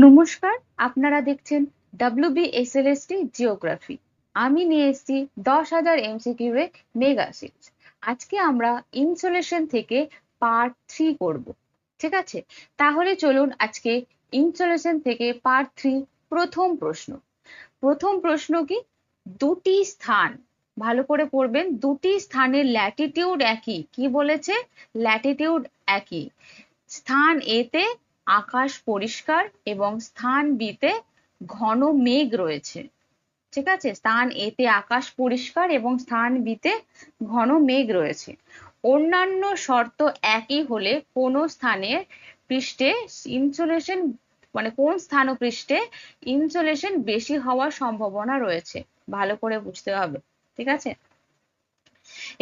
নমস্কার, আপনারা দেখছেন WBSLST জিওগ্রাফি। আমি নিয়ে এসেছি 10,000 MCQ এর মেগা সিরিজ। আজকে আমরা ইনসোলেশন থেকে পার্ট 3 করব। ঠিক আছে, তাহলে চলুন আজকে ইনসোলেশন থেকে পার্ট 3 প্রথম প্রশ্ন। প্রথম প্রশ্ন কি, দুটি স্থান, ভালো করে পড়বেন, দুটি স্থানের ল্যাটিটিউড একই। কি বলেছে? ল্যাটিটিউড একই। স্থান এ তে আকাশ পরিষ্কার এবং স্থান বি তে ঘন মেঘ রয়েছে। ঠিক আছে, স্থান এ তে আকাশ পরিষ্কার এবং স্থান বি তে ঘন মেঘ রয়েছে। অন্যান্য শর্ত একই হলে কোন স্থানের পৃষ্ঠে ইনসোলেশন, মানে কোন স্থান ও পৃষ্ঠে ইনসোলেশন বেশি হওয়ার সম্ভাবনা রয়েছে, ভালো করে বুঝতে হবে। ঠিক আছে,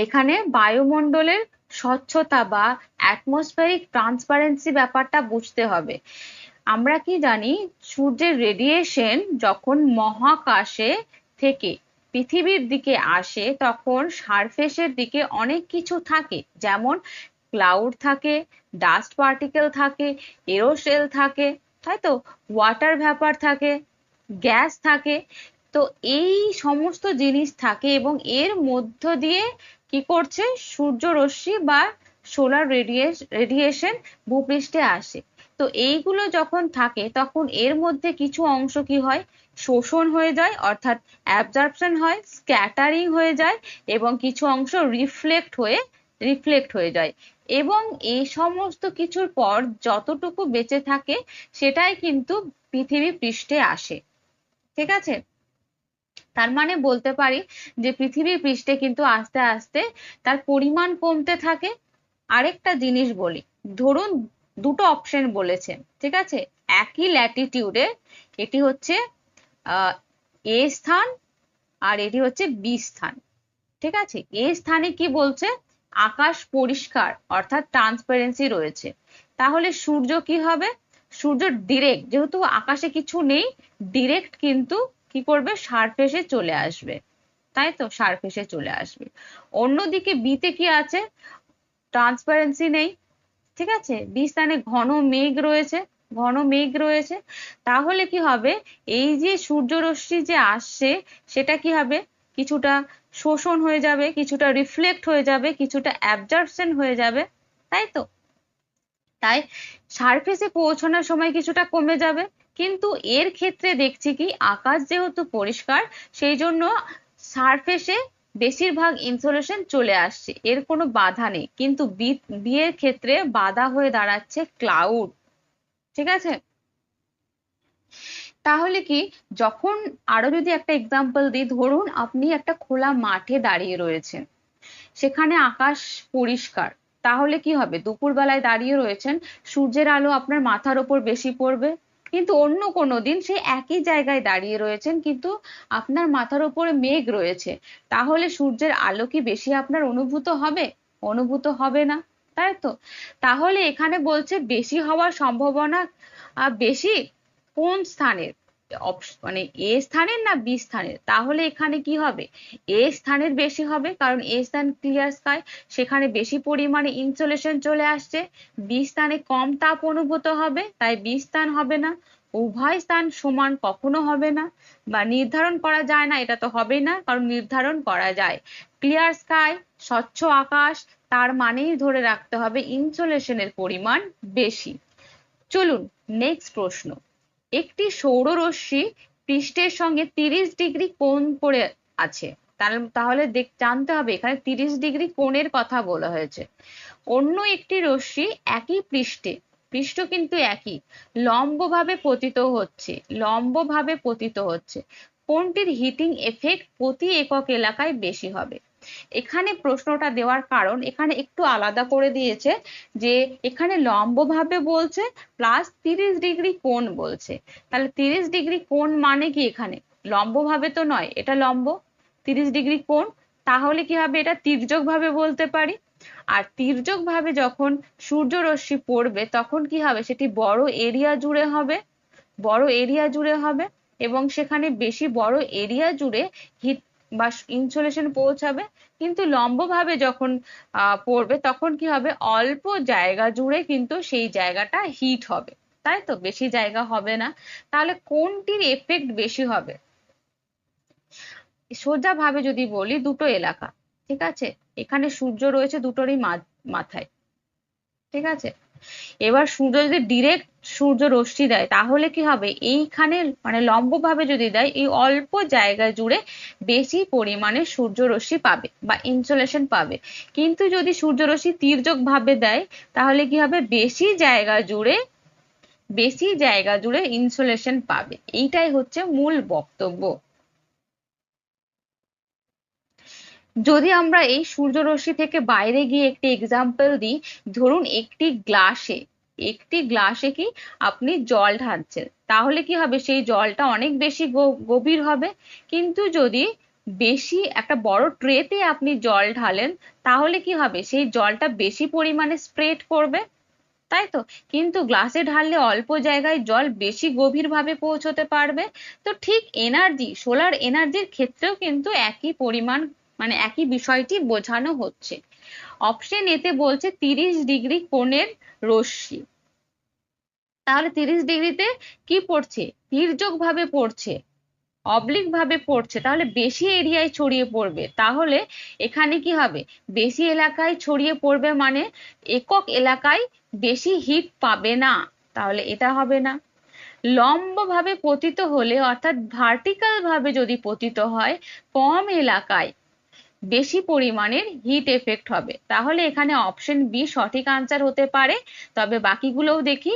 এখানে বায়ুমণ্ডলের স্বচ্ছতা বা অ্যাটমসফেরিক ট্রান্সপারেন্সি ব্যাপারটা বুঝতে হবে। আমরা কি জানি, সূর্যের রেডিয়েশন যখন মহাকাশে থেকে পৃথিবীর দিকে আসে তখন সারফেসের দিকে অনেক কিছু থাকে, যেমন ক্লাউড থাকে, ডাস্ট পার্টিকেল থাকে, এরোসেল থাকে, তাই তো, ওয়াটার ভ্যাপার থাকে, গ্যাস থাকে। তো এই সমস্ত জিনিস থাকে এবং এর মধ্য দিয়ে কি করছে, সূর্যরশ্মি বা সোলার রেডিয়েশন ভূপৃষ্ঠে আসে। তো এইগুলো যখন থাকে তখন এর মধ্যে কিছু অংশ কি হয়, শোষণ হয়ে যায়, অর্থাৎ অ্যাবজর্পশন হয়, স্ক্যাটারিং হয়ে যায়, এবং কিছু অংশ রিফ্লেক্ট হয়ে যায়। এবং এই সমস্ত কিছুর পর যতটুকু বেঁচে থাকে সেটাই কিন্তু পৃথিবী পৃষ্ঠে আসে। ঠিক আছে, তার মানে বলতে পারি যে পৃথিবীর পৃষ্ঠে কিন্তু আস্তে আস্তে তার পরিমাণ কমতে থাকে। আরেকটা জিনিস বলি, ধরুন দুটো অপশন বলেছে, ঠিক আছে, একই ল্যাটিটিউডে, এটি হচ্ছে এ স্থান আর এটি হচ্ছে বি স্থান। ঠিক আছে, এ স্থানে কি বলছে, আকাশ পরিষ্কার অর্থাৎ ট্রান্সপারেন্সি রয়েছে। তাহলে সূর্য কি হবে, সূর্য ডিরেক্ট, যেহেতু আকাশে কিছু নেই, ডিরেক্ট কিন্তু কি করবে, সারফেসে চলে আসবে, তাই তো, সারফেসে চলে আসবে। অন্যদিকে বিতে কি আছে, ট্রান্সপারেন্সি নেই। ঠিক আছে, বি স্থানে ঘন মেঘ রয়েছে, ঘন মেঘ রয়েছে। তাহলে কি হবে, এই যে সূর্যরশ্মি যে আসছে সেটা কি হবে, কিছুটা শোষণ হয়ে যাবে, কিছুটা রিফ্লেক্ট হয়ে যাবে, কিছুটা অ্যাবজর্পশন হয়ে যাবে, তাই তো। তাই সারফেসে পৌঁছানোর সময় কিছুটা কমে যাবে। কিন্তু এর ক্ষেত্রে দেখছি কি, আকাশ যেহেতু পরিষ্কার সেই জন্য সারফেসে বেশিরভাগ ইনসোলেশন চলে আসছে, এর কোনো বাধা নেই। কিন্তু বিয়ের ক্ষেত্রে বাধা হয়ে দাঁড়াচ্ছে ক্লাউড। ঠিক আছে, তাহলে কি, যখন আরো যদি একটা এক্সাম্পল দিই, ধরুন আপনি একটা খোলা মাঠে দাঁড়িয়ে রয়েছেন, সেখানে আকাশ পরিষ্কার, তাহলে কি হবে, দুপুর বেলায় দাঁড়িয়ে রয়েছেন, সূর্যের আলো আপনার মাথার ওপর বেশি পড়বে। কিন্তু অন্য কোনো দিন সেই একই জায়গায় দাঁড়িয়ে রয়েছেন কিন্তু আপনার মাথার ওপরে মেঘ রয়েছে, তাহলে সূর্যের আলো কি বেশি আপনার অনুভূত হবে? অনুভূত হবে না, তাই তো। তাহলে এখানে বলছে বেশি হওয়ার সম্ভাবনা বেশি কোন স্থানের, মানে এ স্থানের না বি স্থানের? তাহলে এখানে কি হবে, এ স্থানের বেশি হবে, কারণ এ স্থান ক্লিয়ার স্কাই, সেখানে বেশি পরিমাণে ইনসোলেশন চলে আসছে। বি স্থানে কম তাপ অনুভূত হবে, তাই বি স্থান হবে না। উভয় স্থান সমান কখনো হবে না, বা নির্ধারণ করা যায় না, এটা তো হবেই না, কারণ নির্ধারণ করা যায়। ক্লিয়ার স্কাই, স্বচ্ছ আকাশ, তার মানেই ধরে রাখতে হবে ইনসোলেশনের পরিমাণ বেশি। চলুন নেক্সট প্রশ্ন, একটি সৌররশ্মি পৃষ্ঠের সঙ্গে 30 ডিগ্রি কোণ করে আছে, তাহলে জানতে হবে এখানে 30 ডিগ্রি কোণের কথা বলা হয়েছে। অন্য একটি রশ্মি একই পৃষ্ঠে, পৃষ্ঠ কিন্তু একই, লম্বভাবে পতিত হচ্ছে, লম্বভাবে পতিত হচ্ছে, কোনটির হিটিং এফেক্ট প্রতি একক এলাকায় বেশি হবে? এখানে প্রশ্নটা দেওয়ার কারণ, এখানে একটু আলাদা করে দিয়েছে, যে এখানে লম্বভাবে বলছে প্লাস 30 ডিগ্রি কোণ বলছে। তাহলে 30 ডিগ্রি কোণ মানে কি, এখানে লম্বভাবে তো নয়, এটা লম্ব, 30 ডিগ্রি কোণ, তাহলে কি হবে, এটা তির্যক ভাবে বলতে পারি। আর তির্যক ভাবে যখন সূর্যরশ্মি পড়বে তখন কি হবে, সেটি বড় এরিয়া জুড়ে হবে, বড় এরিয়া জুড়ে হবে, এবং সেখানে বেশি বড় এরিয়া জুড়ে হিট বা ইনসোলেশন পৌঁছাবে। কিন্তু লম্বভাবে যখন পড়বে তখন কি হবে, অল্প জায়গা জুড়ে কিন্তু সেই জায়গাটা হিট হবে। তাই তো, বেশি জায়গা হবে না। তাহলে কোনটির এফেক্ট বেশি হবে? সোজা ভাবে যদি বলি, দুটো এলাকা, ঠিক আছে, এখানে সূর্য রয়েছে দুটোরই মাথায়, ঠিক আছে। এবার সূর্য যদি ডিরেক্ট সূর্য রশ্মি দেয় তাহলে কি হবে, এইখানে মানে লম্ব ভাবে যদি দেয়, এই অল্প জায়গা জুড়ে বেশি পরিমাণে সূর্য রশ্মি পাবে বা ইনসোলেশন পাবে। কিন্তু যদি সূর্য রশ্মি তির্যক ভাবে দেয় তাহলে কি হবে, বেশি জায়গা জুড়ে ইনসোলেশন পাবে। এইটাই হচ্ছে মূল বক্তব্য। যদি আমরা এই সূর্যরশ্মি থেকে বাইরে গিয়ে একটি এক্সাম্পল দিই, ধরুন একটি গ্লাসে কি আপনি জল ঢালছেন, তাহলে কি হবে, সেই জলটা অনেক বেশি গভীর হবে। কিন্তু যদি বেশি একটা বড় ট্রেতে আপনি জল ঢালেন তাহলে কি হবে, সেই জলটা বেশি পরিমাণে স্প্রেড করবে, তাই তো। কিন্তু গ্লাসে ঢাললে অল্প জায়গায় জল বেশি গভীর ভাবে পৌঁছতে পারবে। তো ঠিক সোলার এনার্জির ক্ষেত্রেও কিন্তু একই পরিমাণ মানে একই বিষয়টি বোঝানো হচ্ছে। অপশন এতে বলছে 30 ডিগ্রি কোণের রশ্মি, তাহলে 30 ডিগ্রিতে কি পড়ছে, তির্যক ভাবে পড়ছে, অবলিক ভাবে পড়ছে, তাহলে বেশি এরিয়ায় ছড়িয়ে পড়বে। তাহলে এখানে কি হবে, বেশি এলাকায় ছড়িয়ে পড়বে মানে একক এলাকায় বেশি হিট পাবে না, তাহলে এটা হবে না। লম্ব ভাবে পতিত হলে অর্থাৎ ভার্টিক্যাল ভাবে যদি পতিত হয়, কম এলাকায় বেশি পরিমাণের হিট এফেক্ট হবে। তাহলে এখানে অপশন বি সঠিক আনসার হতে পারে। তবে বাকিগুলোও দেখি।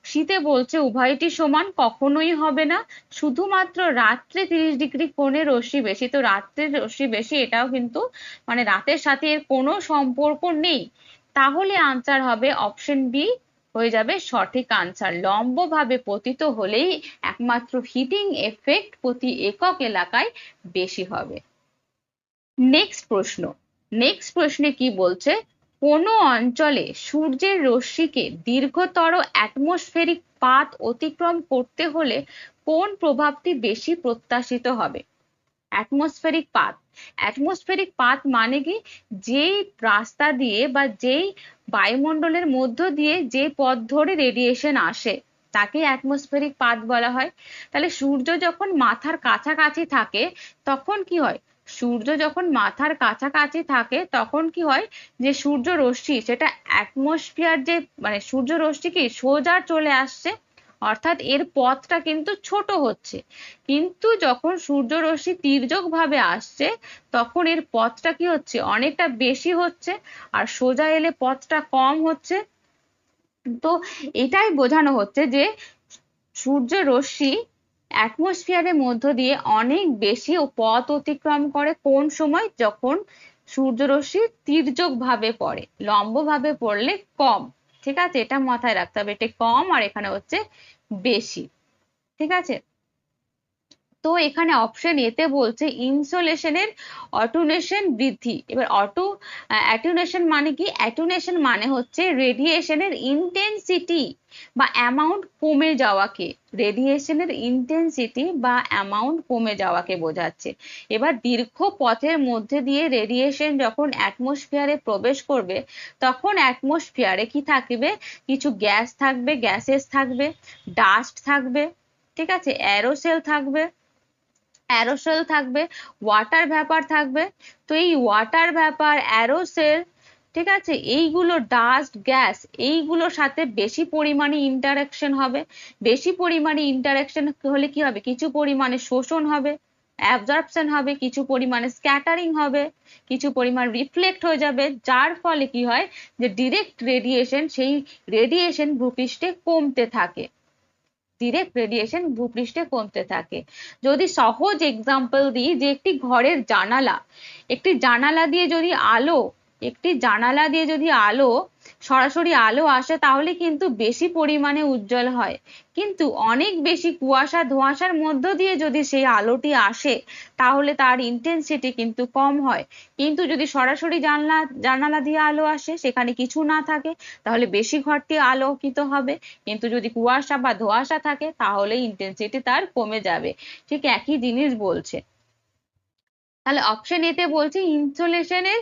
শীতে বলছে উভয়টি সমান, কখনোই হবে না। শুধুমাত্র রাত্রে 30 ডিগ্রি কোণে রশ্মি বেশি, তো রাত্রে রশ্মি বেশি এটাও কিন্তু মানে রাতের সাথে এর কোনো সম্পর্ক নেই। তাহলে আনসার হবে অপশন বি, হয়ে যাবে সঠিক আনসার। লম্ব ভাবে পতিত হলেই একমাত্র হিটিং এফেক্ট প্রতি একক এলাকায় বেশি হবে। নেক্সট প্রশ্নে কি বলছে, কোন অঞ্চলে সূর্যের রশ্মিকে দীর্ঘতর অ্যাটমসফেরিক পাথ অতিক্রম করতে হলে কোন প্রভাবটি বেশি প্রত্যাশিত হবে? অ্যাটমসফেরিক পাথ মানে কি, যেই রাস্তা দিয়ে বা যেই বায়ুমণ্ডলের মধ্য দিয়ে যে পথ ধরে রেডিয়েশন আসে তাকে অ্যাটমসফেরিক পাথ বলা হয়। তাহলে সূর্য যখন মাথার কাছাকাছি থাকে তখন কি হয়, তখন কি হয়, যে সূর্য রশ্মি সেটা অ্যাটমসফিয়ার যে মানে সূর্য রশ্মি কি সোজা চলে আসছে, অর্থাৎ এর পথটা কিন্তু ছোট হচ্ছে। কিন্তু যখন সূর্য রশ্মি তির্যক ভাবে আসছে তখন এর পথটা কি হচ্ছে, অনেকটা বেশি হচ্ছে, আর সোজা এলে পথটা কম হচ্ছে। তো এটাই বোঝানো হচ্ছে যে সূর্য রশ্মি অ্যাটমসফিয়ারের মধ্য দিয়ে অনেক বেশি পথ অতিক্রম করে কোন সময়, যখন সূর্য রশ্মি তির্যক ভাবে পড়ে, লম্ব ভাবে পড়লে কম। ঠিক আছে, এটা মাথায় রাখতে হবে, এটা কম আর এখানে হচ্ছে বেশি। ঠিক আছে, তো এখানে অপশন এতে বলছে ইনসোলেশনের অটোনেশন বৃদ্ধি। এবার অ্যাটেনুয়েশন মানে কি, অ্যাটেনুয়েশন মানে হচ্ছে রেডিয়েশনের ইন্টেন্সিটি বা অ্যামাউন্ট কমে যাওয়াকে, বোঝাচ্ছে। এবার দীর্ঘ পথের মধ্যে দিয়ে রেডিয়েশন যখন অ্যাটমসফিয়ারে প্রবেশ করবে তখন অ্যাটমসফিয়ারে কি থাকবে, কিছু গ্যাস থাকবে, গ্যাসেস থাকবে, ডাস্ট থাকবে, ঠিক আছে, অ্যারোসেল থাকবে, ওয়াটার ভ্যাপার থাকবে। তো এই ওয়াটার ভ্যাপার, অ্যারোসেল, ঠিক আছে, এইগুলো ডাস্ট গ্যাস, এইগুলোর সাথে বেশি পরিমাণে ইন্টারাকশন হবে। বেশি পরিমাণে ইন্টারাকশন হলে কি হবে, কিছু পরিমাণে শোষণ হবে, অ্যাবজর্পশন হবে, কিছু পরিমাণে স্ক্যাটারিং হবে, কিছু পরিমাণ রিফ্লেক্ট হয়ে যাবে, যার ফলে কি হয়, যে ডিরেক্ট রেডিয়েশন, সেই রেডিয়েশন ভূপৃষ্ঠে কমতে থাকে, যদি সহজ এক্সাম্পল দিই, যে একটি জানালা দিয়ে যদি সরাসরি আলো আসে তাহলে কিন্তু বেশি পরিমাণে উজ্জ্বল হয়। কিন্তু অনেক বেশি কুয়াশা ধোঁয়াশার মধ্য দিয়ে যদি সেই আলোটি আসে তাহলে তার ইন্টেন্সিটি কিন্তু কম হয়। কিন্তু যদি সরাসরি জানালা দিয়ে আলো আসে, সেখানে কিছু না থাকে, তাহলে বেশি ঘরটি আলোকিত হবে। কিন্তু যদি কুয়াশা বা ধোঁয়াশা থাকে তাহলে ইন্টেন্সিটি তার কমে যাবে। ঠিক একই জিনিস বলছে। তাহলে অপশন এতে বলছে ইনসোলেশনের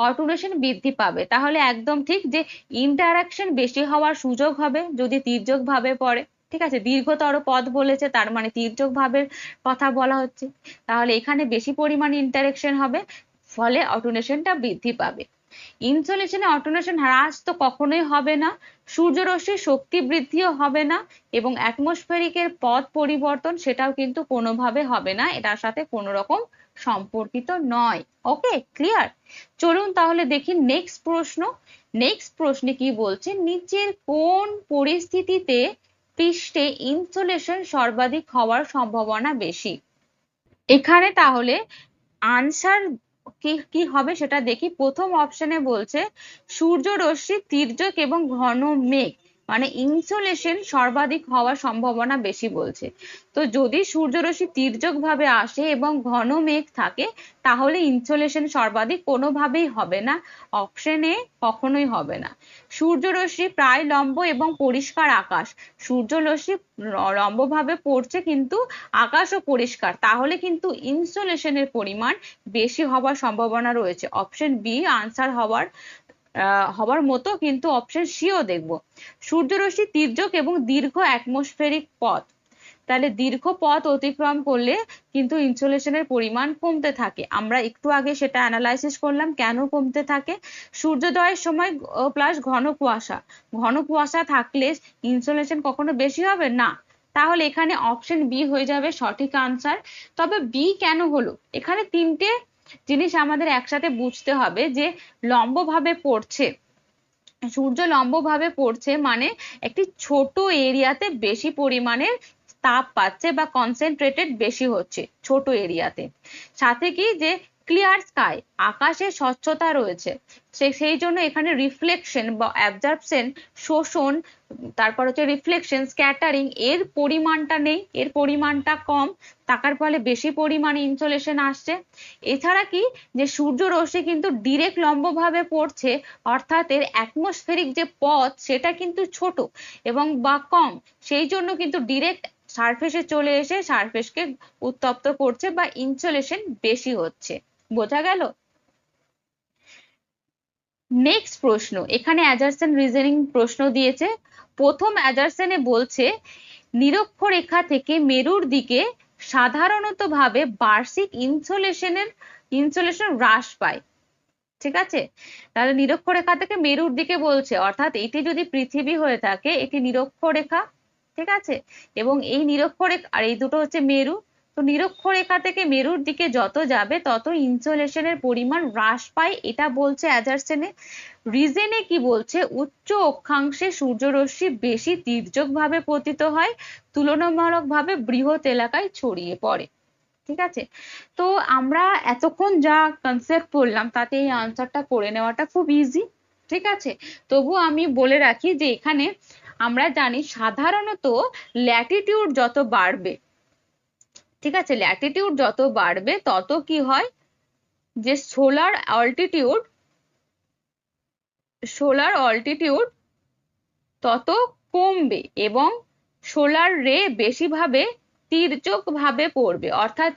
অটোনেশন বৃদ্ধি পাবে, তাহলে একদম ঠিক যে ইন্টারাকশন বেশি হওয়ার সুযোগ হবে যদি তির্যক ভাবে পড়ে। ঠিক আছে, দীর্ঘতর পথ বলেছে তার মানে তির্যক ভাবের কথা বলা হচ্ছে, তাহলে এখানে বেশি পরিমাণ ইন্টারাকশন হবে, ফলে অটোনেশনটা বৃদ্ধি পাবে। ইনসোলেশনে অটোনেশন হ্রাস তো কখনোই হবে না, সূর্যরশ্মির শক্তি বৃদ্ধিও হবে না, এবং অ্যাটমসফেরিকের পথ পরিবর্তন সেটাও কিন্তু কোনোভাবে হবে না, এটার সাথে কোনো রকম সম্পর্কিত নয়। ওকে, ক্লিয়ার? চলুন তাহলে দেখি নেক্সট প্রশ্ন। নেক্সট প্রশ্নে কি বলছে, নিচের কোন পরিস্থিতিতে পৃষ্ঠে ইনসোলেশন সর্বাধিক হওয়ার সম্ভাবনা বেশি? এখানে তাহলে আনসার কি কি হবে সেটা দেখি। প্রথম অপশনে বলছে সূর্যরশ্মি তির্যক এবং ঘন মেঘ, মানে ইনসোলেশন সর্বাধিক হওয়ার সম্ভাবনা বেশি বলছে। তো যদি সূর্যরশ্মি তির্যক ভাবে আসে এবং ঘন মেঘ থাকে তাহলে ইনসোলেশন সর্বাধিক কোনোভাবেই হবে না, অপশন এ কখনোই হবে না। সূর্যরশ্মি প্রায় লম্ব এবং পরিষ্কার আকাশ, সূর্যরশ্মি লম্বভাবে পড়ছে কিন্তু আকাশও পরিষ্কার, তাহলে কিন্তু ইনসোলেশনের পরিমাণ বেশি হওয়ার সম্ভাবনা রয়েছে। অপশন বি আনসার হওয়ার মতো, কিন্তু অপশন সিও দেখবো। সূর্যরশ্মি তির্যক এবং দীর্ঘ অ্যাটমসফেরিক পথ, তাহলে দীর্ঘ পথ অতিক্রম করলে কিন্তু ইনসোলেশনের পরিমাণ কমতে থাকে। আমরা একটু আগে সেটা অ্যানালাইসিস করলাম কেন কমতে থাকে। সূর্যোদয়ের সময় প্লাস ঘন কুয়াশা, ঘন কুয়াশা থাকলে ইনসোলেশন কখনো বেশি হবে না, তাহলে এখানে অপশন বি হয়ে যাবে সঠিক আনসার। তবে বি কেন হলো, এখানে তিনটে জিনিস আমাদের একসাথে বুঝতে হবে, যে লম্বভাবে পড়ছে, সূর্য লম্বভাবে পড়ছে মানে একটি ছোট এরিয়াতে বেশি পরিমাণের তাপ পাচ্ছে বা কনসেন্ট্রেটেড বেশি হচ্ছে ছোট এরিয়াতে। সাথে কি যে ক্লিয়ার স্কাই, আকাশে স্বচ্ছতা রয়েছে, সেই জন্য এখানে রিফ্লেকশন বা অ্যাবজর্পশন, শোষণ, তারপর হচ্ছে রিফ্লেকশন, স্ক্যাটারিং এর পরিমাণটা নেই, এর পরিমাণটা কম, থাকার ফলে বেশি পরিমাণে ইনসোলেশন আসছে। এছাড়া কি যে সূর্য রশ্মি কিন্তু ডিরেক্ট লম্বভাবে পড়ছে, অর্থাৎ এর অ্যাটমসফেরিক যে পথ সেটা কিন্তু ছোট এবং বা কম, সেই জন্য কিন্তু ডিরেক্ট সারফেসে চলে এসে সারফেসকে উত্তপ্ত করছে বা ইনসোলেশন বেশি হচ্ছে। বোঝা গেল? নেক্সট প্রশ্ন, এখানে অ্যাজারসন রিজনিং প্রশ্ন দিয়েছে। প্রথম অ্যাজারসনে বলছে নিরক্ষরেখা থেকে মেরুর দিকে সাধারণত ভাবে বার্ষিক ইনসোলেশন হ্রাস পায়। ঠিক আছে, তাহলে নিরক্ষরেখা থেকে মেরুর দিকে বলছে, অর্থাৎ এটি যদি পৃথিবী হয়ে থাকে এটি নিরক্ষরেখা। ঠিক আছে, এবং এই নিরক্ষরেখা আর এই দুটো হচ্ছে মেরু, তো নিরক্ষরেখা থেকে মেরুর দিকে যত যাবে তত ইনসোলেশনের পরিমাণ হ্রাস পায়, এটা বলছে অ্যাজারসনে। রিজনে কি বলছে, উচ্চ অক্ষাংশে সূর্যরশ্মি বেশি তির্যক ভাবে পতিত হয়, তুলনামূলকভাবে বৃহৎ এলাকায় ছড়িয়ে পড়ে। ঠিক আছে, তো আমরা এতক্ষণ যা কনসেপ্ট পড়লাম তাতে এই আনসারটা করে নেওয়াটা খুব ইজি। ঠিক আছে, তবু আমি বলে রাখি যে এখানে আমরা জানি সাধারণত ল্যাটিটিউড যত বাড়বে, ঠিক আছে, ল্যাটিটিউড যত বাড়বে তত কি হয়, যে সোলার অল্টিটিউড তত কমবে এবং সোলার রে বেশি ভাবে তির্যক ভাবে পড়বে, অর্থাৎ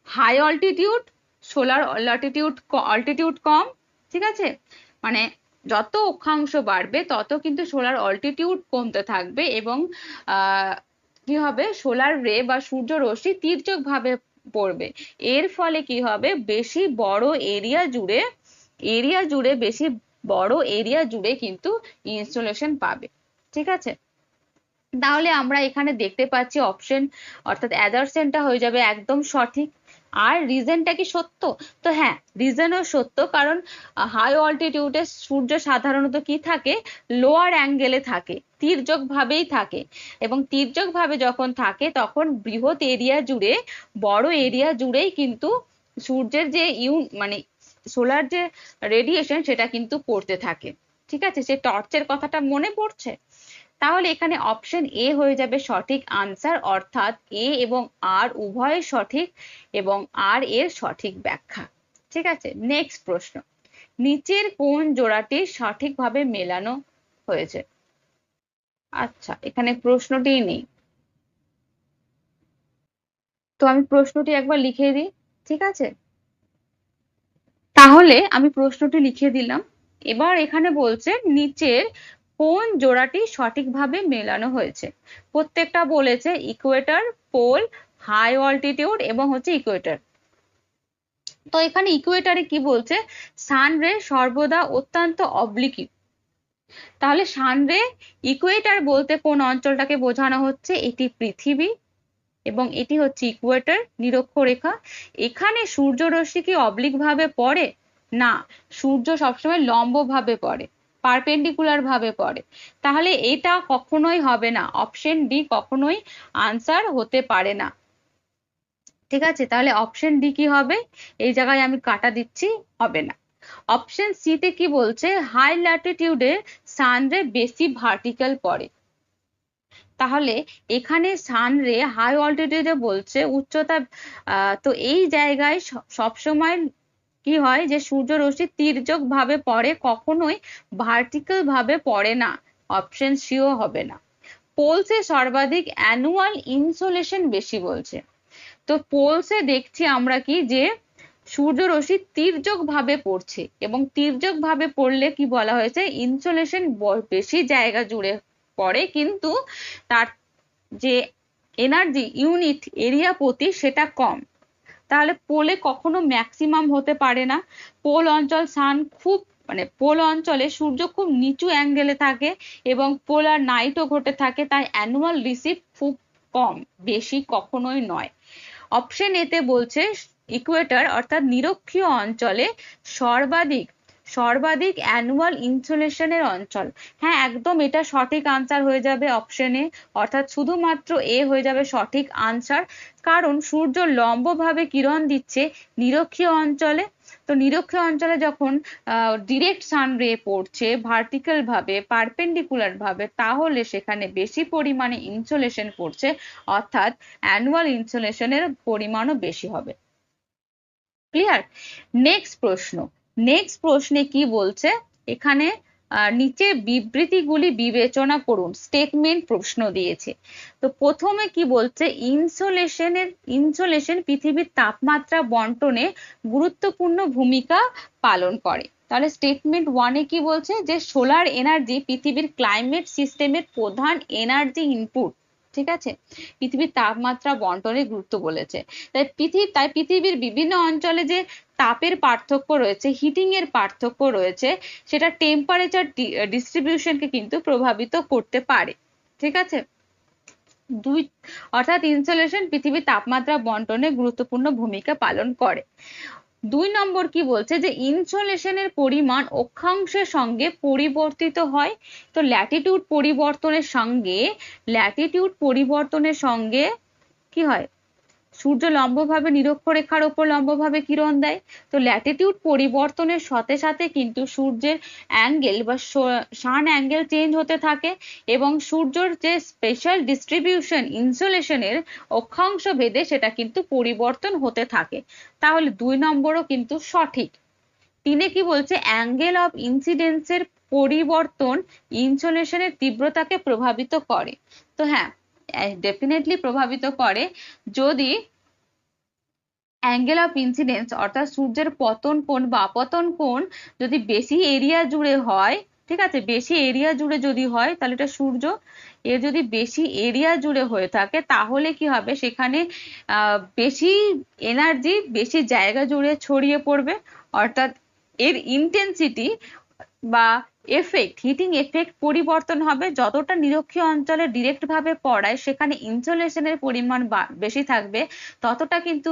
হাই অল্টিটিউড সোলার অল্টিটিউড কম। ঠিক আছে, মানে যত অক্ষাংশ বাড়বে তত কিন্তু সোলার অল্টিটিউড কমতে থাকবে এবং কি হবে, সোলার রে বা সূর্য রশ্মি তির্যক ভাবে পড়বে। এর ফলে কি হবে, বেশি বড় এরিয়া জুড়ে বেশি বড় এরিয়া জুড়ে কিন্তু ইনস্টলেশন পাবে। ঠিক আছে, তাহলে আমরা এখানে দেখতে পাচ্ছি অপশন অর্থাৎ অ্যাজারসেনটা হয়ে যাবে একদম সঠিক। আর রিজনটা কি সত্য? তো হ্যাঁ, রিজনও সত্য, কারণ হাই অল্টিটিউডে সূর্য সাধারণত কি থাকে, লোয়ার অ্যাঙ্গেলে থাকে, তির্যক ভাবেই থাকে, এবং তির্যক ভাবে যখন থাকে তখন বৃহৎ এরিয়া জুড়ে, বড় এরিয়া জুড়েই কিন্তু সূর্যের যে মানে সোলার যে রেডিয়েশন সেটা কিন্তু পড়তে থাকে। ঠিক আছে, সে টর্চের কথাটা মনে পড়ছে? তাহলে এখানে অপশন এ হয়ে যাবে সঠিক আনসার, অর্থাৎ এ এবং আর উভয় সঠিক এবং আর এর সঠিক ব্যাখ্যা। ঠিক আছে, নেক্সট প্রশ্ন, নিচের কোন জোড়াটি সঠিকভাবে মেলানো হয়েছে? আচ্ছা, এখানে প্রশ্নটি নেই, তো আমি প্রশ্নটি একবার লিখে দিই। ঠিক আছে, তাহলে আমি প্রশ্নটি লিখে দিলাম। এবার এখানে বলছে নিচের কোন জোড়াটি সঠিকভাবে মেলানো হয়েছে। প্রত্যেকটা বলেছে ইকুয়েটর, পোল, হাই অল্টিটিউড এবং হচ্ছে ইকুয়েটর। তো এখানে ইকুয়েটরে কি বলছে, সান রে সর্বদা অত্যন্ত অবলিক। তাহলে সান রে ইকুয়েটর বলতে কোন অঞ্চলটাকে বোঝানো হচ্ছে, এটি পৃথিবী এবং এটি হচ্ছে ইকুয়েটর নিরক্ষরেখা। এখানে সূর্যরশ্মি কি অবলিক ভাবে পড়ে? না, সূর্য সবসময় লম্ব ভাবে পড়ে, পারপেন্ডিকুলার ভাবে পড়ে। তাহলে এটা কখনোই হবে না, অপশন ডি কখনোই আনসার হতে পারে না। ঠিক আছে, তাহলে অপশন ডি কি হবে, এই জায়গায় আমি কাটা দিচ্ছি, হবে না। অপশন সি তে কি বলছে, হাই ল্যাটিটিউডে সানরে বেশি ভার্টিক্যাল পড়ে। তাহলে এখানে সান রে হাই অল্টিটিউডে বলছে উচ্চতা, তো এই জায়গায় সবসময় কি হয় যে সূর্য রশ্মি তির্যক ভাবে পড়ে, কখনোই ভার্টিক্যাল ভাবে পড়ে না, অপশন সিও হবে না। পোলসে সর্বাধিক অ্যানুয়াল ইনসোলেশন বেশি বলছে। তো পোলসে দেখছি আমরা কি যে সূর্য রশ্মি তির্যক ভাবে পড়ছে, এবং তির্যক ভাবে পড়লে কি বলা হয়েছে, ইনসোলেশন বেশি জায়গা জুড়ে পড়ে, কিন্তু তার যে এনার্জি ইউনিট এরিয়া প্রতি সেটা কম। তাহলে পোলে কখনো ম্যাক্সিমাম হতে পারে না। পোল অঞ্চল সান খুব পোল অঞ্চলে সূর্য খুব নিচু অ্যাঙ্গেলে থাকে এবং পোলার নাইটও ঘটে থাকে, তাই অ্যানুয়াল রিসিভ খুব কম, বেশি কখনোই নয়। অপশন এতে বলছে ইকুয়েটর অর্থাৎ নিরক্ষীয় অঞ্চলে সর্বাধিক সর্বাধিক অ্যানুয়াল ইনসোলেশনের অঞ্চল। হ্যাঁ, একদম এটা সঠিক আনসার হয়ে যাবে অপশনে, অর্থাৎ শুধুমাত্র এ হয়ে যাবে সঠিক আনসার। কারণ সূর্য লম্বভাবে কিরণ দিচ্ছে নিরক্ষীয় অঞ্চলে। তো নিরক্ষীয় অঞ্চলে যখন ডিরেক্ট সান রে পড়ছে ভার্টিক্যাল ভাবে, পারপেন্ডিকুলার ভাবে, তাহলে সেখানে বেশি পরিমাণে ইনসোলেশন পড়ছে, অর্থাৎ অ্যানুয়াল ইনসোলেশনের পরিমাণও বেশি হবে। ক্লিয়ার? নেক্সট প্রশ্ন, নেক্সট প্রশ্নে কি বলছে, এখানে নিচে বিবৃতিগুলি বিবেচনা করুন, স্টেটমেন্ট প্রশ্ন দিয়েছে। তো প্রথমে কি বলছে, ইনসোলেশন পৃথিবীর তাপমাত্রা বন্টনে গুরুত্বপূর্ণ ভূমিকা পালন করে। তাহলে স্টেটমেন্ট ওয়ানে কি বলছে, যে সোলার এনার্জি পৃথিবীর ক্লাইমেট সিস্টেমের প্রধান এনার্জি ইনপুট। ঠিক আছে, পৃথিবীর তাপমাত্রা বন্টনে গুরুত্ব বলেছে। তাই পৃথিবীর বিভিন্ন অঞ্চলে যে তাপের পার্থক্য রয়েছে, হিটিং এর পার্থক্য রয়েছে, সেটা টেম্পারেচার ডিস্ট্রিবিউশনকে কিন্তু প্রভাবিত করতে পারে। ঠিক আছে, অর্থাৎ ইনসোলেশন পৃথিবীর তাপমাত্রা বন্টনে গুরুত্বপূর্ণ ভূমিকা পালন করে। 2 নম্বর কি বলছে, যে ইনসোলেশনের পরিমাণ অক্ষাংশের সঙ্গে পরিবর্তিত হয়। তো ল্যাটিটিউড পরিবর্তনের সঙ্গে কি হয়, সূর্য লম্বভাবে নিরক্ষরেখার ওপর লম্বভাবে কিরণ দেয়। তো ল্যাটিটিউড পরিবর্তনের সাথে সাথে কিন্তু সূর্যের অ্যাঙ্গেল বা সান অ্যাঙ্গেল চেঞ্জ হতে থাকে, এবং সূর্যের যে স্পেশাল ডিস্ট্রিবিউশন ইনসোলেশনের অক্ষাংশ ভেদে সেটা কিন্তু পরিবর্তন হতে থাকে। তাহলে 2 নম্বরও কিন্তু সঠিক। 3 কি বলছে, অ্যাঙ্গেল অফ ইনসিডেন্সের পরিবর্তন ইনসোলেশনের তীব্রতাকে প্রভাবিত করে। তো হ্যাঁ, ডেফিনেটলি প্রভাবিত করে। যদি অ্যাঙ্গেল অফ ইনসিডেন্স অর্থাৎ সূর্যের পতন কোণ বা আপতন কোণ যদি বেশি এরিয়া জুড়ে হয়, ঠিক আছে, বেশি এরিয়া জুড়ে যদি হয়, তাহলে এটা সূর্য এর যদি বেশি এরিয়া জুড়ে হয়ে থাকে, তাহলে কি হবে, সেখানে বেশি এনার্জি বেশি জায়গা জুড়ে ছড়িয়ে পড়বে, অর্থাৎ এর ইন্টেন্সিটি বা এফেক্ট, হিটিং এফেক্ট পরিবর্তন হবে। যতটা নিরক্ষীয় অঞ্চলে ডিরেক্ট ভাবে পড়ায় সেখানে ইনসোলেশনের পরিমাণ বেশি থাকবে, ততটা কিন্তু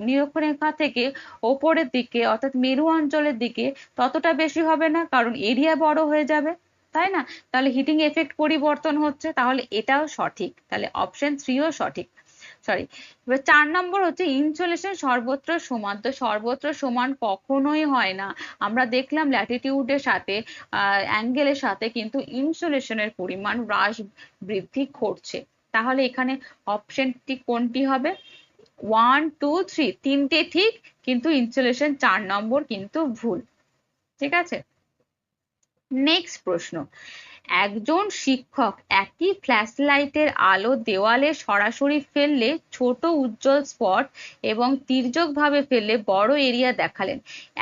নিরক্ষরেখা থেকে ওপরের দিকে অর্থাৎ মেরু অঞ্চলের দিকে ততটা বেশি হবে না, কারণ এরিয়া বড় হয়ে যাবে, তাই না? তাহলে হিটিং এফেক্ট পরিবর্তন হচ্ছে, তাহলে এটাও সঠিক, তাহলে অপশন 3ও সঠিক। সরি, এবার 4 নম্বর হচ্ছে ইনসোলেশন সর্বত্র সমান। তো সর্বত্র সমান কখনোই হয় না। আমরা দেখলাম ল্যাটিটিউডের সাথে অ্যাঙ্গেলের সাথে কিন্তু ইনসোলেশনের পরিমাণ হ্রাস বৃদ্ধি ঘটছে। তাহলে এখানে অপশনটি কোনটি হবে, 1 2 3 তিনটে ঠিক, কিন্তু ইনসোলেশন 4 নম্বর কিন্তু ভুল। ঠিক আছে, নেক্সট প্রশ্ন, একজন শিক্ষক একই ফ্ল্যাশ লাইটের আলো দেওয়ালে সরাসরি ফেললে ছোট উজ্জ্বল স্পট এবং তির্যকভাবে ফেললে বড় এরিয়া দেখালেন।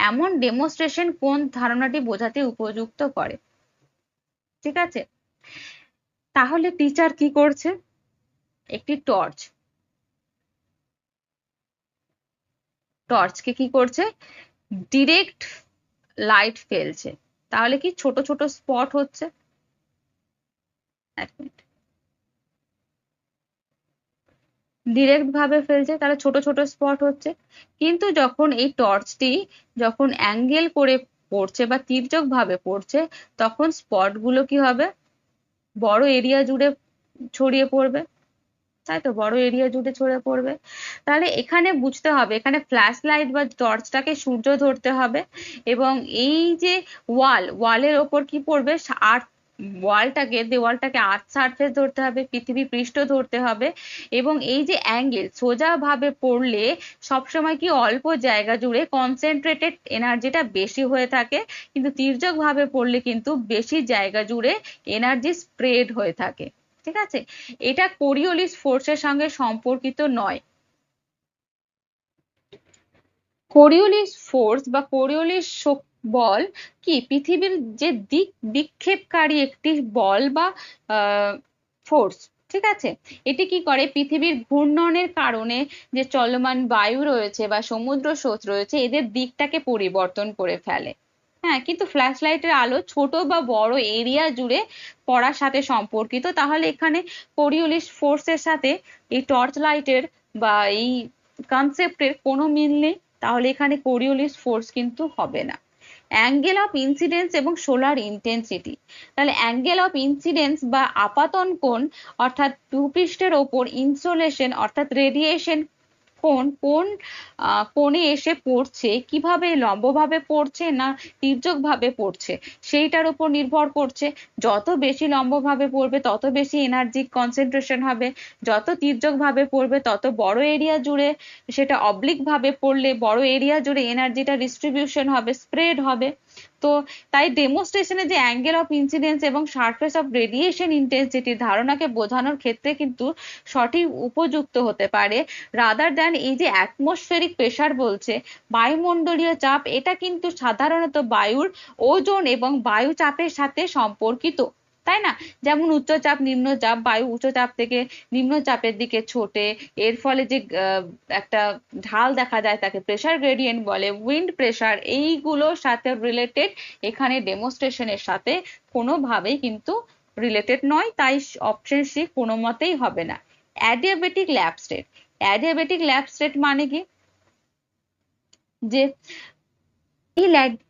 এমন ডেমনস্ট্রেশন কোন ধারণাটি বোঝাতে উপযুক্ত করে? ঠিক আছে, তাহলে টিচার কি করছে? একটি টর্চকে কি করছে? ডিরেক্ট লাইট ফেলছে, তাহলে কি ছোট ছোট স্পট হচ্ছে। এক মিনিট, ডিরেক্ট ভাবে ফেলছে তাহলে ছোট ছোট স্পট হচ্ছে। কিন্তু যখন এই টর্চটি যখন অ্যাঙ্গেল করে পড়ছে বা তির্যক ভাবে পড়ছে, তখন স্পট গুলো কি হবে? বড় এরিয়া জুড়ে ছড়িয়ে পড়বে, তাই তো, বড় এরিয়া জুড়ে ছড়িয়ে পড়বে। তাহলে এখানে বুঝতে হবে, এখানে ফ্ল্যাশ লাইট বা টর্চটাকে সূর্য ধরতে হবে, এবং এই যে ওয়ালের ওপর কি পড়বে? আর্থ, দেওয়ালটাকে আর্থ সারফেস ধরতে হবে, পৃথিবী পৃষ্ঠ ধরতে হবে। এবং এই যে অ্যাঙ্গেল সোজা ভাবে পড়লে সবসময় কি অল্প জায়গা জুড়ে কনসেন্ট্রেটেড এনার্জিটা বেশি হয়ে থাকে, কিন্তু তির্যক ভাবে পড়লে কিন্তু বেশি জায়গা জুড়ে এনার্জি স্প্রেড হয়ে থাকে। ঠিক আছে, এটা কোরিওলিস ফোর্সের সঙ্গে সম্পর্কিত নয়। কোরিওলিস ফোর্স বা কোরিওলিস বল কি পৃথিবীর যে দিক বিক্ষেপকারী একটি বল বা ফোর্স। ঠিক আছে, এটি কি করে? পৃথিবীর ঘূর্ণনের কারণে যে চলমান বায়ু রয়েছে বা সমুদ্র স্রোত রয়েছে, এদের দিকটাকে পরিবর্তন করে ফেলে। হ্যাঁ, কিন্তু ফ্ল্যাশ লাইটের আলো ছোট বা বড় এরিয়া জুড়ে পড়ার সাথে সম্পর্কিত। তাহলে এখানে কোরিওলিস ফোর্সের সাথে এই টর্চ লাইটের বা এই কনসেপ্টের কোনো মিল নেই, তাহলে এখানে কোরিওলিস ফোর্স কিন্তু হবে না। অ্যাঙ্গেল অফ ইনসিডেন্স এবং সোলার ইন্টেন্সিটি, তাহলে অ্যাঙ্গেল অফ ইনসিডেন্স বা আপাতন কোণ, অর্থাৎ ভূপৃষ্ঠের ওপর ইনসোলেশন অর্থাৎ রেডিয়েশন কোন কোন কোণে এসে পড়ছে, কিভাবে লম্বভাবে পড়ছে না তির্যক ভাবে পড়ছে, সেইটার উপর নির্ভর করছে। যত বেশি লম্বভাবে পড়বে তত বেশি এনার্জি কনসেন্ট্রেশন হবে, যত তির্যক ভাবে পড়বে তত বড় এরিয়া জুড়ে, সেটা অবলিক ভাবে পড়লে বড় এরিয়া জুড়ে এনার্জিটা ডিস্ট্রিবিউশন হবে, স্প্রেড হবে। তো তাই ডেমনস্ট্রেশনে যে অ্যাঙ্গেল অফ ইনসিডেন্স এবং সারফেস অফ রেডিয়েশন ইন্টেন্সিটি ধারণাকে বোঝানোর ক্ষেত্রে কিন্তু সঠিক উপযুক্ত হতে পারে, রাদার দ্যান এই যে অ্যাটমসফেরিক প্রেসার বলছে, বায়ুমণ্ডলীয় চাপ, এটা কিন্তু সাধারণত বায়ুর ওজন এবং বায়ু চাপের সাথে সম্পর্কিত, তাই না? যেমন উচ্চচাপ নিম্নচাপ, বায়ু উচ্চচাপ থেকে নিম্নচাপের দিকে ছোটে, এর ফলে যে একটা ঢাল দেখা যায় তাকে প্রেসার গ্রেডিয়েন্ট বলে, উইন্ড প্রেসার, এইগুলোর সাথে রিলেটেড। এখানে ডেমনস্ট্রেশনের সাথে কোনোভাবেই কিন্তু রিলেটেড নয়, তাই অপশন সি কোনো মতেই হবে না। Adiabatic lab state, adiabatic lab state মানে কি? যে এই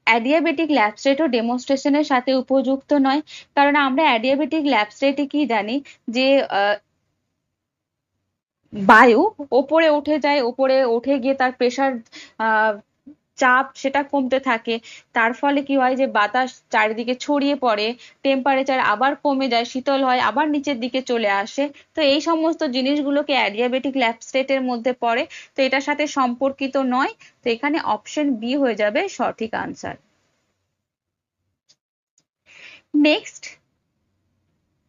অ্যাডিয়াবেটিক ল্যাব স্টেটও ডেমনস্ট্রেশনের সাথে উপযুক্ত নয়, কারণ আমরা অ্যাডিয়াবেটিক ল্যাব স্টেটে কি জানি? যে বায়ু ওপরে উঠে যায়, ওপরে উঠে গিয়ে তার প্রেসার, চাপ সেটা কমতে থাকে। তার ফলে কি হয়? যে বাতাস চারিদিকে ছড়িয়ে পড়ে, টেম্পারেচার আবার কমে যায়, শীতল হয়, আবার নিচের দিকে চলে আসে। তো এই সমস্ত জিনিসগুলোকে অ্যাডিয়াবেটিক ল্যাব স্টেটের মধ্যে পড়ে, তো এটার সাথে সম্পর্কিত নয়। তো এখানে অপশন বি হয়ে যাবে সঠিক আনসার। নেক্সট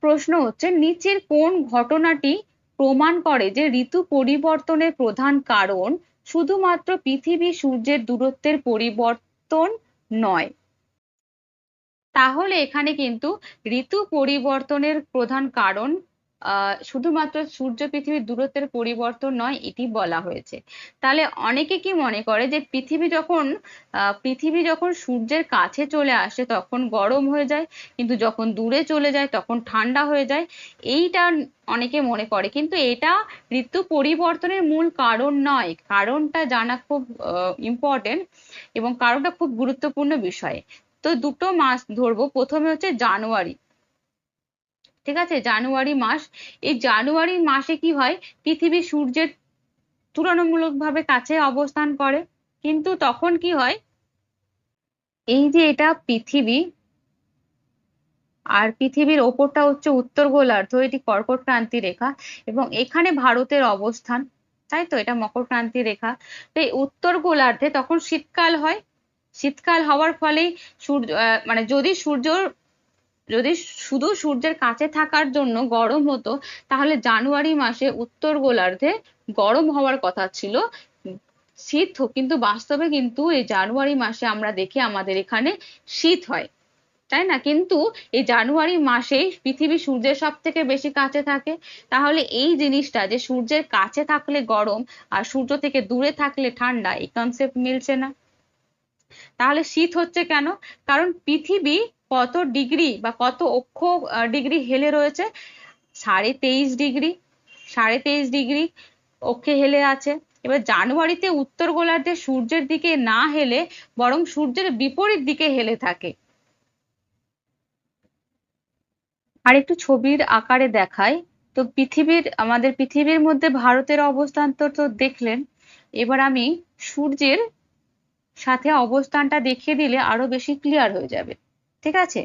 প্রশ্ন হচ্ছে, নিচের কোন ঘটনাটি প্রমাণ করে যে ঋতু পরিবর্তনের প্রধান কারণ শুধুমাত্র পৃথিবী সূর্যের দূরত্বের পরিবর্তন নয়? তাহলে এখানে কিন্তু ঋতু পরিবর্তনের প্রধান কারণ শুধুমাত্র সূর্য পৃথিবীর দূরত্বের পরিবর্তন নয়, এটি বলা হয়েছে। তাহলে অনেকে কি মনে করে যে পৃথিবী যখন সূর্যের কাছে চলে আসে তখন গরম হয়ে যায়, কিন্তু যখন দূরে চলে যায় তখন ঠান্ডা হয়ে যায়। এইটা অনেকে মনে করে, কিন্তু এটা ঋতু পরিবর্তনের মূল কারণ নয়। কারণটা জানা খুব ইম্পর্টেন্ট, এবং কারণটা খুব গুরুত্বপূর্ণ বিষয়। তো দুটো মাস ধরবো, প্রথমে হচ্ছে জানুয়ারি। ঠিক আছে, জানুয়ারি মাস, এই জানুয়ারি মাসে কি হয়? পৃথিবী সূর্যের তুলনামূলকভাবে কাছে অবস্থান করে, কিন্তু তখন কি হয়? এই যে এটা পৃথিবী, আর পৃথিবীর ওপরটা হচ্ছে উত্তর গোলার্ধ, এটি কর্কট ক্রান্তি রেখা, এবং এখানে ভারতের অবস্থান, তাই তো, এটা মকর ক্রান্তি রেখা। তো এই উত্তর গোলার্ধে তখন শীতকাল হয়। শীতকাল হওয়ার ফলেই সূর্য মানে যদি সূর্য যদি শুধু সূর্যের কাছে থাকার জন্য গরম হতো, তাহলে জানুয়ারি মাসে উত্তর গোলার্ধে গরম হওয়ার কথা ছিল, শীত কিন্তু বাস্তবে কিন্তু এই জানুয়ারি মাসে আমরা দেখি আমাদের এখানে শীত হয়, তাই না? কিন্তু এই জানুয়ারি মাসেই পৃথিবী সূর্যের সব থেকে বেশি কাছে থাকে। তাহলে এই জিনিসটা যে সূর্যের কাছে থাকলে গরম আর সূর্য থেকে দূরে থাকলে ঠান্ডা, এই কনসেপ্ট মিলছে না। তাহলে শীত হচ্ছে কেন? কারণ পৃথিবী কত ডিগ্রি বা কত অক্ষ ডিগ্রি হেলে রয়েছে? 23.5 ডিগ্রি, 23.5 ডিগ্রি অক্ষে হেলে আছে। এবার জানুয়ারিতে উত্তর গোলার্ধে সূর্যের দিকে না হেলে বরং সূর্যের বিপরীত দিকে হেলে থাকে। আর একটু ছবির আকারে দেখাই। তো আমাদের পৃথিবীর মধ্যে ভারতের অবস্থান তো দেখলেন। এবার আমি সূর্যের সাথে অবস্থানটা দেখিয়ে দিলে আরো বেশি ক্লিয়ার হয়ে যাবে। ঠিক আছে?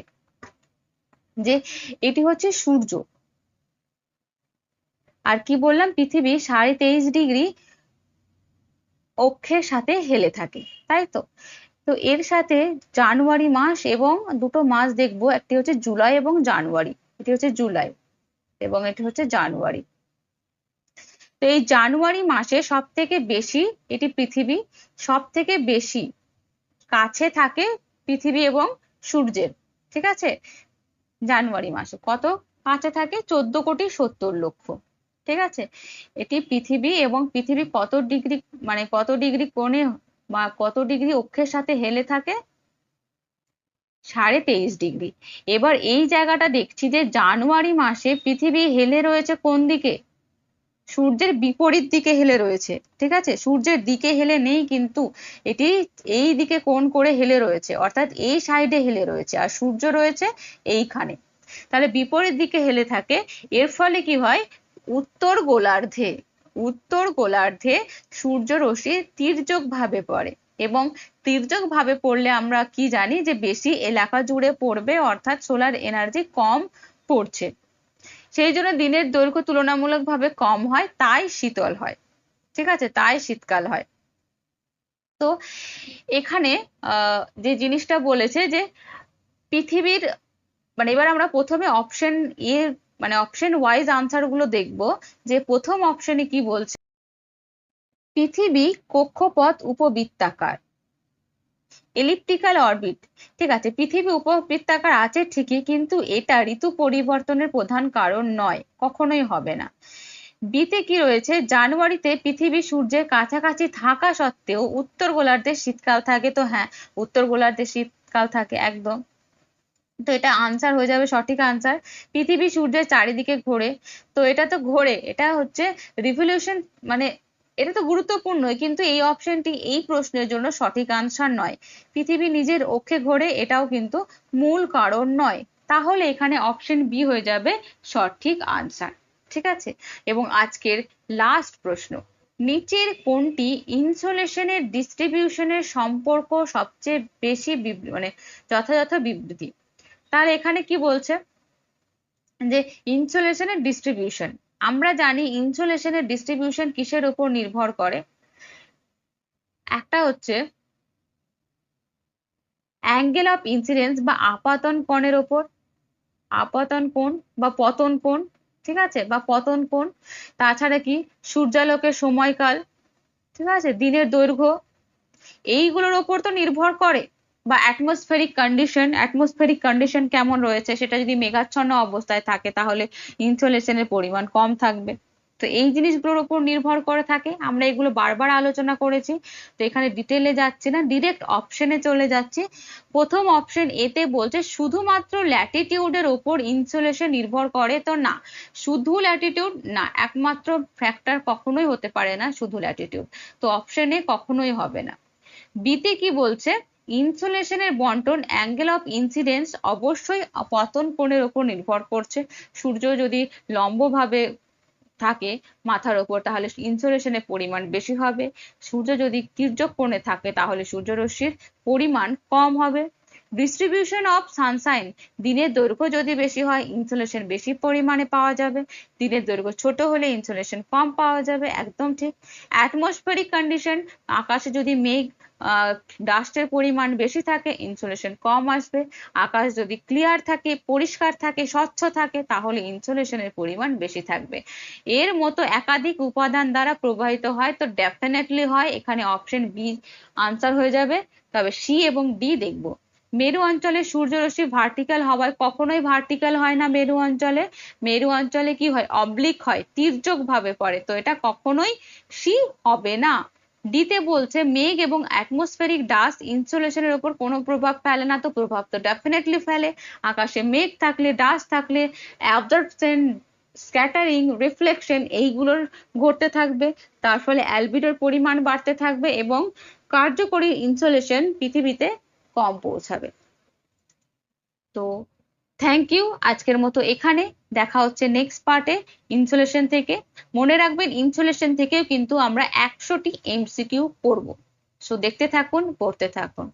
যে এটি হচ্ছে সূর্য। আর কি বললাম? পৃথিবী 23.5 ডিগ্রি অক্ষের সাথে হেলে থাকে, তাই তো? তো এর সাথে জানুয়ারি মাস এবং দুটো মাস দেখবো, একটি হচ্ছে জুলাই এবং জানুয়ারি। এটি হচ্ছে জুলাই এবং এটি হচ্ছে জানুয়ারি। তো এই জানুয়ারি মাসে সব থেকে বেশি এটি পৃথিবী সব থেকে বেশি কাছে থাকে পৃথিবী এবং সূর্যের। ঠিক আছে? জানুয়ারি মাসে কত কাছে থাকে? 14,70,00,000। ঠিক আছে? এটি পৃথিবী এবং পৃথিবী কত ডিগ্রি, মানে কত ডিগ্রি কোণে বা কত ডিগ্রি অক্ষের সাথে হেলে থাকে? 23.5 ডিগ্রি। এবার এই জায়গাটা দেখছি যে জানুয়ারি মাসে পৃথিবী হেলে রয়েছে কোন দিকে? সূর্যের বিপরীত দিকে হেলে রয়েছে। ঠিক আছে? সূর্যের দিকে হেলে নেই কিন্তু, এটি এই দিকে কোণ করে হেলে রয়েছে, অর্থাৎ এই সাইডে হেলে রয়েছে, আর সূর্য রয়েছে এইখানে। তাহলে বিপরীত দিকে হেলে থাকে। এর ফলে কি হয়? উত্তর গোলার্ধে উত্তর গোলার্ধে সূর্য রশ্মি তির্যক ভাবে পড়ে, এবং তির্যক ভাবে পড়লে আমরা কি জানি? যে বেশি এলাকা জুড়ে পড়বে, অর্থাৎ সোলার এনার্জি কম পড়ছে। সেই জন্য দিনের দৈর্ঘ্য তুলনামূলকভাবে কম হয়, তাই শীতল হয়। ঠিক আছে? তাই শীতকাল হয়। তো এখানে যে জিনিসটা বলেছে যে পৃথিবীর, মানে এবার আমরা প্রথমে অপশন মানে অপশন ওয়াইজ আনসার গুলো দেখবো। যে প্রথম অপশনে কি বলছে? পৃথিবী কক্ষপথ উপবৃত্তাকার, এলিপ্টিক্যাল অরবিট। ঠিক আছে, পৃথিবী উপবৃত্তাকার আছে ঠিকই, কিন্তু এটা ঋতু পরিবর্তনের প্রধান কারণ নয়, কখনোই হবে না। বিতে কি রয়েছে? জানুয়ারিতে পৃথিবী সূর্যের কাছাকাছি থাকা সত্ত্বেও উত্তর গোলার্ধে শীতকাল থাকে। তো হ্যাঁ, উত্তর গোলার্ধে শীতকাল থাকে একদম। তো এটা আনসার হয়ে যাবে, সঠিক আনসার। পৃথিবী সূর্যের চারিদিকে ঘোরে। তো এটা তো ঘোরে, এটা হচ্ছে রিভলিউশন, মানে এটা তো গুরুত্বপূর্ণই, কিন্তু এই অপশনটি এই প্রশ্নের জন্য সঠিক আনসার নয়। পৃথিবী নিজের অক্ষে ঘোরে, এটাও কিন্তু মূল কারণ নয়। তাহলে এখানে অপশন বি হয়ে যাবে সঠিক আনসার। ঠিক আছে? এবং আজকের লাস্ট প্রশ্ন, নিচের কোনটি ইনসোলেশনের ডিস্ট্রিবিউশনের সম্পর্ক সবচেয়ে বেশি মানে যথাযথ বিবৃতি? তাহলে এখানে কি বলছে? যে ইনসোলেশনের ডিস্ট্রিবিউশন, আমরা জানি ইনসোলেশনের ডিস্ট্রিবিউশন কিসের উপর নির্ভর করে? একটা হচ্ছে অ্যাঙ্গেল অফ ইনসিডেন্স বা আপাতন কোণের ওপর, আপাতন কোণ বা পতন কোণ। ঠিক আছে? বা পতন কোণ। তাছাড়া কি সূর্যালোকের সময়কাল, ঠিক আছে, দিনের দৈর্ঘ্য, এইগুলোর ওপর তো নির্ভর করে। বা অ্যাটমসফেরিক কন্ডিশন কেমন রয়েছে, সেটা যদি মেঘাচ্ছন্ন অবস্থায় থাকে তাহলে ইনসোলেশনের পরিমাণ কম থাকবে। তো এই জিনিসগুলোর উপর নির্ভর করে থাকে। আমরা এগুলো বারবার আলোচনা করেছি, তো এখানে ডিটেলে যাচ্ছি না, ডিরেক্ট অপশনে চলে যাচ্ছি। প্রথম অপশন এতে বলছে শুধুমাত্র ল্যাটিটিউডের ওপর ইনসোলেশন নির্ভর করে। তো না, শুধু ল্যাটিটিউড না, একমাত্র ফ্যাক্টর কখনোই হতে পারে না শুধু ল্যাটিটিউড। তো অপশন এ কখনোই হবে না। বিতে কি বলছে? ইনসোলেশনের বন্টন অ্যাঙ্গেল অফ ইনসিডেন্স অবশ্যই পতন কোণের উপর নির্ভর করছে। সূর্য যদি লম্বভাবে থাকে মাথার ওপর, তাহলে ইনসোলেশনের পরিমাণ বেশি হবে। সূর্য যদি তির্যক কোণে থাকে তাহলে সূর্যরশ্মির পরিমাণ কম হবে। ডিস্ট্রিবিউশন অফ সানশাইন, দিনের দৈর্ঘ্য যদি বেশি হয় ইনসোলেশন বেশি পরিমাণে পাওয়া যাবে, দিনের দৈর্ঘ্য ছোট হলে ইনসোলেশন কম পাওয়া যাবে, একদম ঠিক। অ্যাটমসফেরিক কন্ডিশন, আকাশে যদি মেঘ ডাস্টের পরিমাণ বেশি থাকে ইনসোলেশন কম আসবে। আকাশ যদি ক্লিয়ার থাকে, পরিষ্কার থাকে, স্বচ্ছ থাকে, তাহলে ইনসোলেশনের পরিমাণ বেশি থাকবে। এর মতো একাধিক উপাদান দ্বারা প্রবাহিত হয়, তো ডেফিনেটলি হয় এখানে অপশন বি আনসার হয়ে যাবে। তবে সি এবং ডি দেখবো। মেরু অঞ্চলে সূর্যরশ্মি ভার্টিক্যাল হওয়ায় কখনোই ভার্টিক্যাল হয় না। মেরু অঞ্চলে, মেরু অঞ্চলে কি হয়, অবলিক হয়, তির্যক ভাবে পড়ে, তো এটা কখনোই সি হবে না। ডিতে বলছে মেঘ এবং অ্যাটমসফেরিক ডাস্ট ইনসোলেশনের উপর কোনো প্রভাব ফেলে না, তো প্রভাব তো ডেফিনেটলি ফেলে। আকাশে মেঘ থাকলে, ডাস্ট থাকলে অ্যাবজর্পশন, স্ক্যাটারিং, রিফ্লেকশন এইগুলোর ঘটতে থাকবে, তার ফলে অ্যালবিডোর পরিমাণ বাড়তে থাকবে এবং কার্যকরী ইনসোলেশন পৃথিবীতে কম পৌঁছাবে। তো থ্যাংক ইউ, আজকের মতো এখানে। দেখা হচ্ছে নেক্সট পার্টে ইনসোলেশন থেকে। মনে রাখবেন ইনসোলেশন থেকেও কিন্তু আমরা 100টি এমসিকিউ পড়বো। সো দেখতে থাকুন, পড়তে থাকুন।